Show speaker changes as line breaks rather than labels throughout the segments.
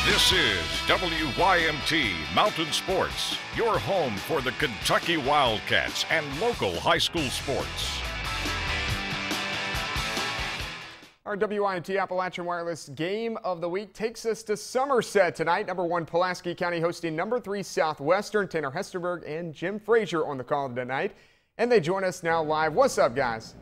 This is WYMT Mountain Sports, your home for the Kentucky Wildcats and local high school sports.
Our WYMT Appalachian Wireless Game of the Week takes us to Somerset tonight. Number 1 Pulaski County hosting number 3 Southwestern. Tanner Hesterberg and Jim Frazier on the call tonight. And they join us now live. What's up, guys?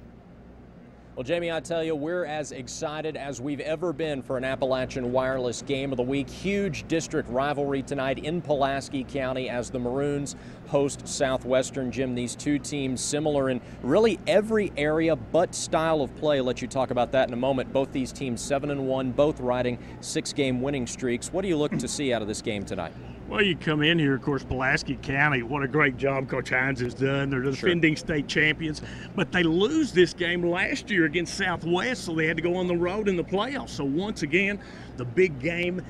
Well, Jamie, I tell you, we're as excited as we've ever been for an Appalachian Wireless Game of the Week. Huge district rivalry tonight in Pulaski County as the Maroons host Southwestern. Jim, these two teams similar in really every area but style of play. I'll let you talk about that in a moment. Both these teams 7-1, both riding 6-game winning streaks. What do you look to see out of this game tonight?
Well, you come in here, of course, Pulaski County, what a great job Coach Hines has done. They're the defending state champions, but they lose this game last year against Southwest, so they had to go on the road in the playoffs. So once again, the big game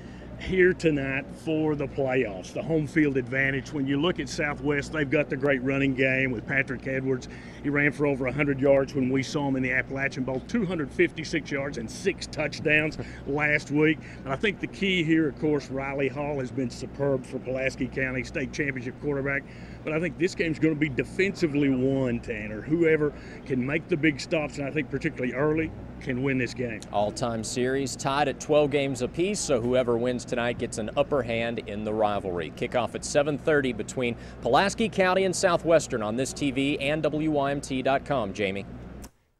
here tonight for the playoffs, the home field advantage. When you look at Southwest, they've got the great running game with Patrick Edwards. He ran for over 100 yards when we saw him in the Appalachian Bowl, 256 yards and 6 touchdowns last week. And I think the key here, of course, Riley Hall has been superb for Pulaski County, state championship quarterback. But I think this game's going to be defensively won, Tanner. Whoever can make the big stops, and I think particularly early, can win this game. All-time
series tied at 12 games apiece, so whoever wins tonight gets an upper hand in the rivalry. Kickoff at 7:30 between Pulaski County and Southwestern on this TV and WYMT.com. Jamie.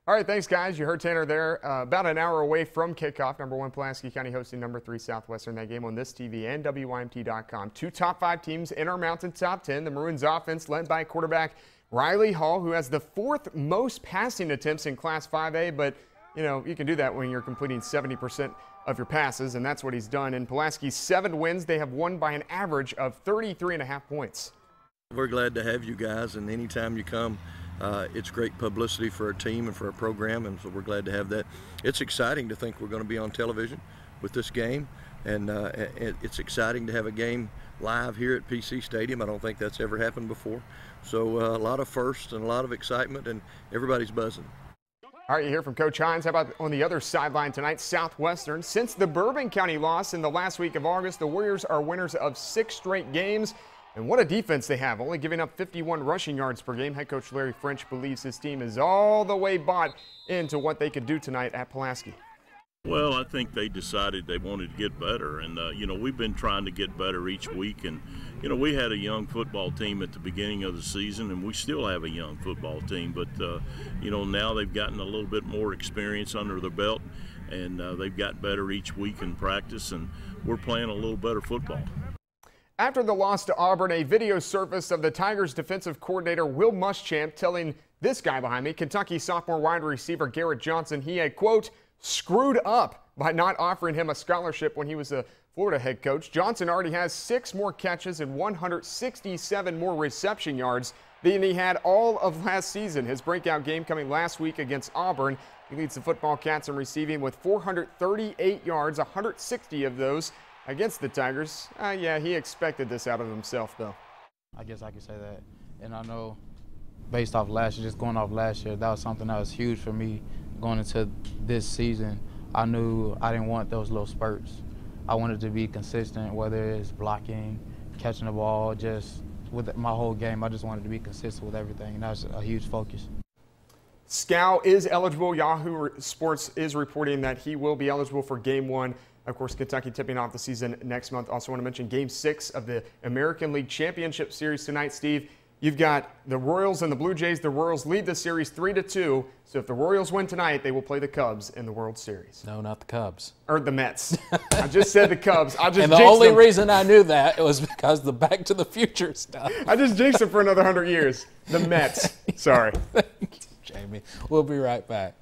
All right, thanks, guys. You heard Tanner there. About an hour away from kickoff. Number 1 Pulaski County hosting number 3 Southwestern. That game on this TV and WYMT.com. 2 top 5 teams in our Mountain top 10. The Maroons offense led by quarterback Riley Hall, who has the 4th most passing attempts in Class 5A, but you know, you can do that when you're completing 70% of your passes, and that's what he's done. In Pulaski's 7 wins, they have won by an average of 33.5 points.
We're glad to have you guys, and anytime you come, it's great publicity for our team and for our program, and so we're glad to have that. It's exciting to think we're going to be on television with this game, and it's exciting to have a game live here at PC Stadium. I don't think that's ever happened before. So a lot of firsts and a lot of excitement, and everybody's buzzing.
All right, you hear from Coach Hines. How about on the other sideline tonight, Southwestern? Since the Bourbon County loss in the last week of August, the Warriors are winners of 6 straight games. And what a defense they have, only giving up 51 rushing yards per game. Head coach Larry French believes his team is all the way bought into what they could do tonight at Pulaski.
Well, I think they decided they wanted to get better, and you know, we've been trying to get better each week. And you know, we had a young football team at the beginning of the season, and we still have a young football team. But you know, now they've gotten a little bit more experience under their belt, and they've got better each week in practice, and we're playing a little better football.
After the loss to Auburn, a video surfaced of the Tigers defensive coordinator Will Muschamp telling this guy behind me, Kentucky sophomore wide receiver Garrett Johnson, he had, quote, screwed up by not offering him a scholarship when he was a Florida head coach. Johnson already has 6 more catches and 167 more reception yards than he had all of last season. His breakout game coming last week against Auburn. He leads the football Cats in receiving with 438 yards, 160 of those against the Tigers. Yeah, he expected this out of himself, though.
I guess I could say that. And I know based off last year, just going off last year, that was something that was huge for me going into this season. I knew I didn't want those little spurts. I wanted to be consistent, whether it's blocking, catching the ball, just with my whole game. I just wanted to be consistent with everything, and that was a huge focus.
Scow is eligible. Yahoo Sports is reporting that he will be eligible for Game 1. Of course, Kentucky tipping off the season next month. Also want to mention Game 6 of the American League Championship Series tonight, Steve. You've got the Royals and the Blue Jays. The Royals lead the series 3-2. So if the Royals win tonight, they will play the Cubs in the World Series.
No, not the Cubs.
Or the Mets. I just said the Cubs. I just
and the only reason I knew that was because the Back to the Future stuff.
I just jinxed them for another 100 years. The Mets. Sorry.
Thank you, Jamie. We'll be right back.